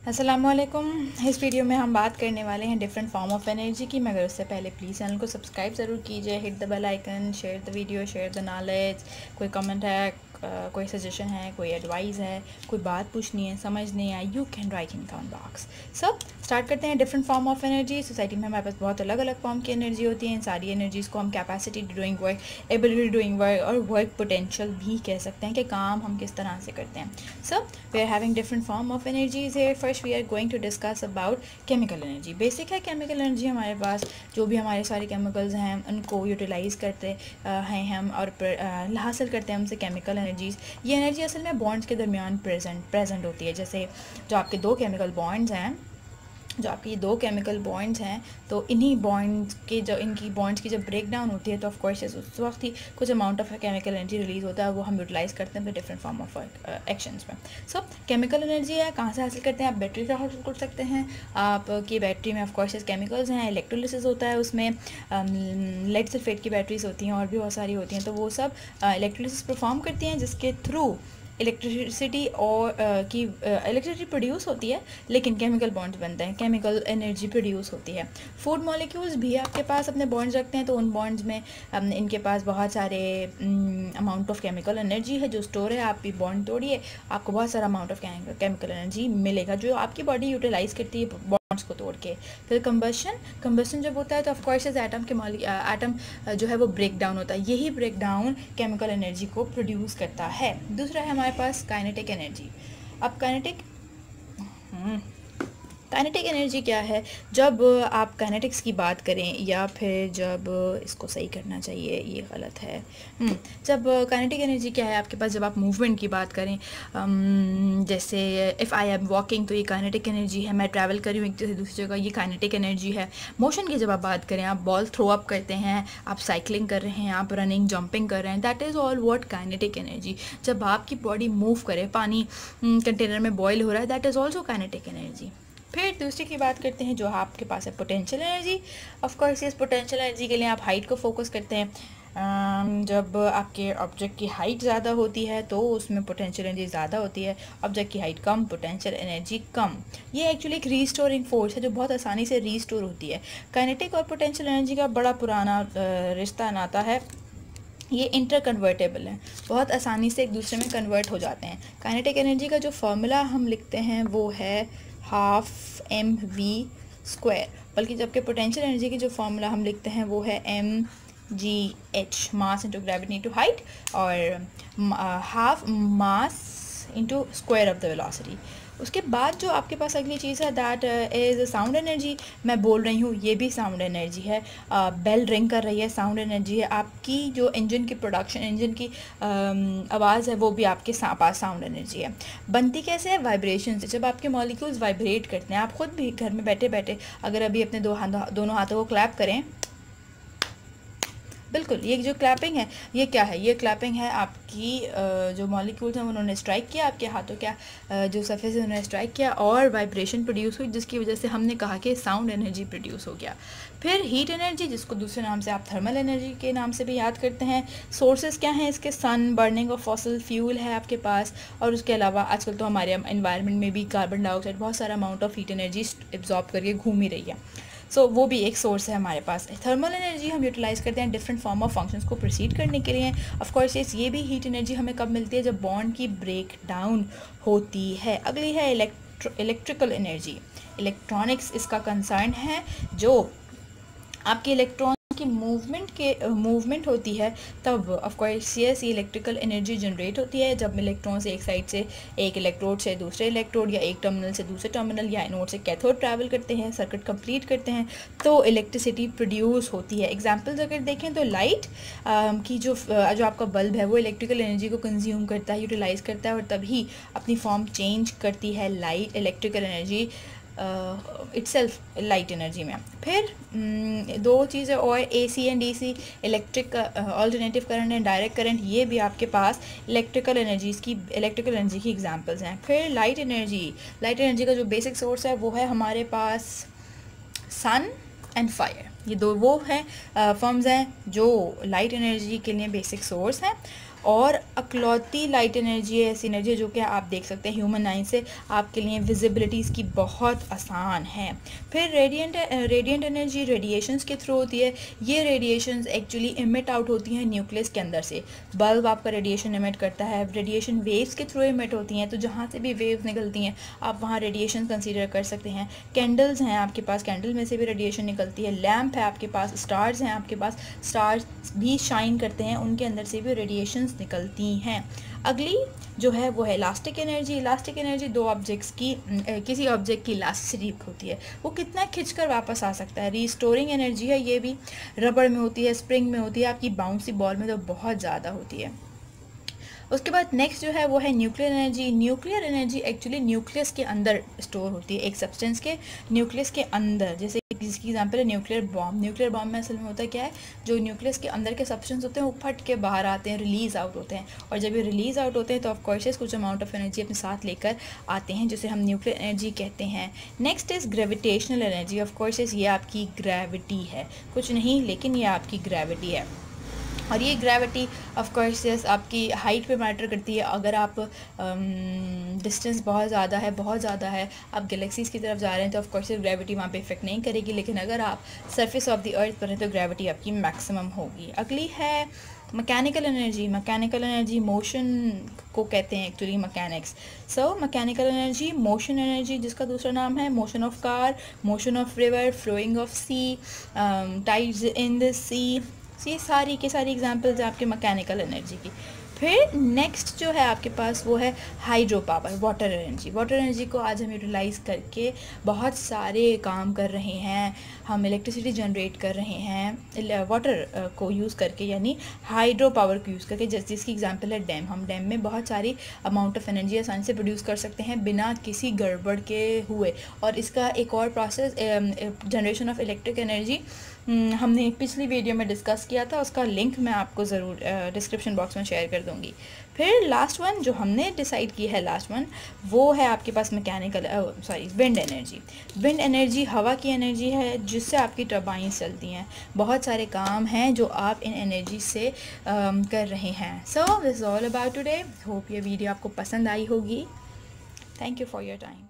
अस्सलामुअलैकुम। इस वीडियो में हम बात करने वाले हैं डिफरेंट फॉर्म ऑफ एनर्जी की। मगर उससे पहले प्लीज़ चैनल को सब्सक्राइब ज़रूर कीजिए, hit the bell icon, share the video, share the knowledge. कोई कमेंट है, कोई सजेशन है, कोई एडवाइस है, कोई बात पूछनी है, समझ नहीं आई, you can write in comment box. सब स्टार्ट करते हैं। Different form of energy. Society में हमारे पास बहुत अलग अलग फॉर्म की एनर्जी होती है। इन सारी एनर्जीज़ को हम capacity doing work, ability doing work और वर्क पोटेंशियल भी कह सकते हैं कि काम हम किस तरह से करते हैं। So we are having different form of energies है। First we are going to discuss about chemical energy. Basic है केमिकल एनर्जी। हमारे पास जो भी हमारे सारे केमिकल्स हैं उनको यूटिलाइज़ करते हैं हम और हासिल करते हैं हमसे केमिकल एनर्जीज़। ये एनर्जी असल में बॉन्ड्स के दरमियान प्रेजेंट होती है। जैसे जो आपके दो केमिकल बॉन्ड्स हैं, तो इन्हीं बॉन्ड्स के इनकी बॉन्ड्स की जब ब्रेक डाउन होती है तो ऑफ कोर्स उस वक्त ही कुछ amount of chemical energy release होता है। वो हम यूटिलाइज़ करते हैं डिफरेंट फॉर्म ऑफ एक्शंस में। सो केमिकल एनर्जी है, कहाँ से हासिल करते हैं? आप बैटरी से हासिल कर सकते हैं। आपकी बैटरी में ऑफ कोर्स केमिकल्स हैं, इलेक्ट्रोलिसिस होता है उसमें, लेड सल्फेट की बैटरीज होती हैं और भी बहुत सारी होती हैं। तो वो सब इलेक्ट्रोलिसिस परफॉर्म करती हैं, जिसके थ्रू इलेक्ट्रिसिटी प्रोड्यूस होती है, लेकिन केमिकल बॉन्ड्स बनते हैं, केमिकल एनर्जी प्रोड्यूस होती है। फूड मॉलिक्यूल्स भी आपके पास अपने बॉन्ड्स रखते हैं, तो उन बॉन्ड्स में इनके पास बहुत सारे अमाउंट ऑफ केमिकल एनर्जी है जो स्टोर है। आप भी बॉन्ड तोड़िए, आपको बहुत सारा अमाउंट ऑफ केमिकल एनर्जी मिलेगा जो आपकी बॉडी यूटिलाइज़ करती है बॉन्ड्स को तोड़ के। फिर कंबशन जब होता है तो ऑफकोर्स एटम जो है वो ब्रेक डाउन होता है। यही ब्रेक डाउन केमिकल एनर्जी को प्रोड्यूस करता है। दूसरा है हमारे पास काइनेटिक एनर्जी। अब काइनेटिक एनर्जी क्या है? जब आप काइनेटिक्स की बात करें, या फिर जब इसको सही करना चाहिए, ये गलत है। जब काइनेटिक एनर्जी क्या है आपके पास? जब आप मूवमेंट की बात करें, जैसे इफ़ आई एम वॉकिंग, तो ये काइनेटिक एनर्जी है। मैं ट्रैवल कर रही हूँ एक जगह से दूसरी जगह, ये काइनेटिक एनर्जी है। मोशन की जब आप बात करें, आप बॉल थ्रो अप करते हैं, आप साइकिलिंग कर रहे हैं, आप रनिंग जंपिंग कर रहे हैं, that is all what kinetic energy. जब आपकी बॉडी मूव करे, पानी कंटेनर में बॉयल हो रहा है, that is also kinetic energy. फिर दूसरी की बात करते हैं जो आपके पास है पोटेंशियल एनर्जी। ऑफ कोर्स इस पोटेंशियल एनर्जी के लिए आप हाइट को फोकस करते हैं। जब आपके ऑब्जेक्ट की हाइट ज़्यादा होती है तो उसमें पोटेंशियल एनर्जी ज़्यादा होती है। ऑब्जेक्ट की हाइट कम, पोटेंशियल एनर्जी कम। ये एक्चुअली एक रीस्टोरिंग फोर्स है जो बहुत आसानी से रीस्टोर होती है। काइनेटिक और पोटेंशियल एनर्जी का बड़ा पुराना रिश्ता नाता है। ये इंटर कन्वर्टेबल हैं, बहुत आसानी से एक दूसरे में कन्वर्ट हो जाते हैं। काइनेटिक एनर्जी का जो फार्मूला हम लिखते हैं वो है ½ mv², बल्कि जबकि पोटेंशियल एनर्जी की जो फार्मूला हम लिखते हैं वो है mgh, mass into gravity into height, और half mass into square of the velocity. उसके बाद जो आपके पास अगली चीज़ है दैट इज़ साउंड एनर्जी। मैं बोल रही हूँ, ये भी साउंड एनर्जी है। बेल रिंग कर रही है, साउंड एनर्जी है। आपकी जो इंजन की प्रोडक्शन, इंजन की आवाज़ है, वो भी आपके पास साउंड एनर्जी है। बनती कैसे है? वाइब्रेशन से। जब आपके मॉलिक्यूल्स वाइब्रेट करते हैं, आप खुद भी घर में बैठे बैठे अगर अभी अपने दोनों हाथों को क्लैप करें, बिल्कुल, ये जो क्लैपिंग है ये क्या है? ये क्लैपिंग है आपकी जो मॉलिक्यूल्स हैं उन्होंने स्ट्राइक किया आपके हाथों जो सरफेस है उन्होंने स्ट्राइक किया और वाइब्रेशन प्रोड्यूस हुई, जिसकी वजह से हमने कहा कि साउंड एनर्जी प्रोड्यूस हो गया। फिर हीट एनर्जी, जिसको दूसरे नाम से आप थर्मल एनर्जी के नाम से भी याद करते हैं। सोर्सेज क्या हैं इसके? सन, बर्निंग ऑफ फॉसिल फ्यूल है आपके पास, और उसके अलावा आजकल तो हमारे एनवायरनमेंट में भी कार्बन डाइऑक्साइड बहुत सारा amount of heat energy absorb करके घूम ही रही है। वो भी एक सोर्स है हमारे पास। थर्मल एनर्जी हम यूटिलाइज़ करते हैं डिफरेंट फॉर्म ऑफ फंक्शंस को प्रोसीड करने के लिए। ऑफ कोर्स ये भी हीट एनर्जी हमें कब मिलती है? जब बॉन्ड की ब्रेक डाउन होती है। अगली है इलेक्ट्रिकल एनर्जी। इलेक्ट्रॉनिक्स इसका कंसर्न है। जो आपके इलेक्ट्रॉन की मूवमेंट होती है तब ऑफ कोर्स ये इलेक्ट्रिकल एनर्जी जनरेट होती है। जब इलेक्ट्रॉन से एक साइड से, एक इलेक्ट्रोड से दूसरे इलेक्ट्रोड, या एक टर्मिनल से दूसरे टर्मिनल, या एनोड से कैथोड ट्रैवल करते हैं, सर्किट कंप्लीट करते हैं, तो इलेक्ट्रिसिटी प्रोड्यूस होती है। एग्जांपल्स अगर देखें तो लाइट की जो आपका बल्ब है वो इलेक्ट्रिकल एनर्जी को कंज्यूम करता है, यूटिलाइज़ करता है, और तभी अपनी फॉर्म चेंज करती है light electrical energy itself light energy में। फिर दो चीज़ें और, AC and DC, electric alternative current and direct current, ये भी आपके पास इलेक्ट्रिकल एनर्जी की एग्जांपल्स हैं। फिर लाइट एनर्जी का जो बेसिक सोर्स है वो है हमारे पास सन एंड फायर। ये दो वो हैं फॉर्म्स हैं जो लाइट एनर्जी के लिए बेसिक सोर्स हैं। और अकलौती लाइट एनर्जी है, ऐसी एनर्जी जो कि आप देख सकते हैं ह्यूमन आई से आपके लिए विजिबिलिटी इसकी बहुत आसान है। फिर रेडिएंट एनर्जी रेडिएशंस के थ्रू होती है। ये रेडिएशंस एक्चुअली इमिट आउट होती हैं न्यूक्लियस के अंदर से। बल्ब आपका रेडिएशन इमिट करता है, रेडिएशन वेव्स के थ्रू इमिट होती हैं, तो जहाँ से भी वेव्स निकलती हैं आप वहाँ रेडिएशन कंसीडर कर सकते हैं। कैंडल्स हैं आपके पास, कैंडल में से भी रेडिएशन निकलती है। लैम्प है आपके पास, स्टार्स हैं आपके पास, स्टार्स भी शाइन करते हैं, उनके अंदर से भी रेडिएशंस निकलती हैं। अगली जो है वो है इलास्टिक एनर्जी। इलास्टिक एनर्जी दो ऑब्जेक्ट्स की किसी ऑब्जेक्ट की इलास्टिसिटी होती है, वो कितना खिंचकर वापस आ सकता है। रीस्टोरिंग एनर्जी है, ये भी रबड़ में होती है, स्प्रिंग में होती है, आपकी बाउंसी बॉल में तो बहुत ज़्यादा होती है। उसके बाद नेक्स्ट जो है वो है nuclear energy. Nuclear energy actually nucleus के अंदर स्टोर होती है, एक सब्सटेंस के न्यूक्लियस के अंदर। जैसे जिसकी एग्जांपल है न्यूक्लियर बॉम्ब। न्यूक्लियर बॉम्ब में असल में होता क्या है, जो न्यूक्लियस के अंदर के सब्सटेंस होते हैं वो फट के बाहर आते हैं, रिलीज़ आउट होते हैं, और जब ये रिलीज़ आउट होते हैं तो ऑफकोर्स कुछ अमाउंट ऑफ एनर्जी अपने साथ लेकर आते हैं, जिसे हम न्यूक्लियर एनर्जी कहते हैं। Next is gravitational energy. Of course ये आपकी ग्रेविटी है, कुछ नहीं लेकिन ये आपकी ग्रेविटी है। और ये ग्रेविटी ऑफ कोर्स आपकी हाइट पे मैटर करती है। अगर आप डिस्टेंस बहुत ज़्यादा है, आप गैलेक्सीज़ की तरफ जा रहे हैं तो ऑफ कोर्स ग्रेविटी वहाँ पे इफेक्ट नहीं करेगी, लेकिन अगर आप सरफेस ऑफ द अर्थ पर हैं तो ग्रेविटी आपकी मैक्सिमम होगी। अगली है mechanical energy. Mechanical energy motion को कहते हैं actually, mechanics. So mechanical energy motion energy, जिसका दूसरा नाम है motion of car, motion of river, flowing of sea, tides in the sea. ये सारी के सारी एग्जांपल्स हैं आपके मैकेनिकल एनर्जी की। फिर नेक्स्ट जो है आपके पास वो है hydro power, water energy. Water energy को आज हम यूटिलाइज़ करके बहुत सारे काम कर रहे हैं। हम इलेक्ट्रिसिटी जनरेट कर रहे हैं वाटर को यूज़ करके, यानी हाइड्रो पावर को यूज़ करके, जिसकी एग्जांपल है डैम। हम डैम में बहुत सारी अमाउंट ऑफ एनर्जी आसानी से प्रोड्यूस कर सकते हैं बिना किसी गड़बड़ के हुए। और इसका एक और process generation of electric energy हमने पिछली वीडियो में डिस्कस किया था, उसका लिंक मैं आपको ज़रूर डिस्क्रिप्शन बॉक्स में शेयर कर दूँगी। फिर लास्ट वन जो हमने डिसाइड की है, लास्ट वन वो है आपके पास विंड एनर्जी। विंड एनर्जी हवा की एनर्जी है जिससे आपकी टर्बाइंस चलती हैं। बहुत सारे काम हैं जो आप इन एनर्जी से कर रहे हैं। So this is all about today. Hope ये वीडियो आपको पसंद आई होगी। Thank you for your time.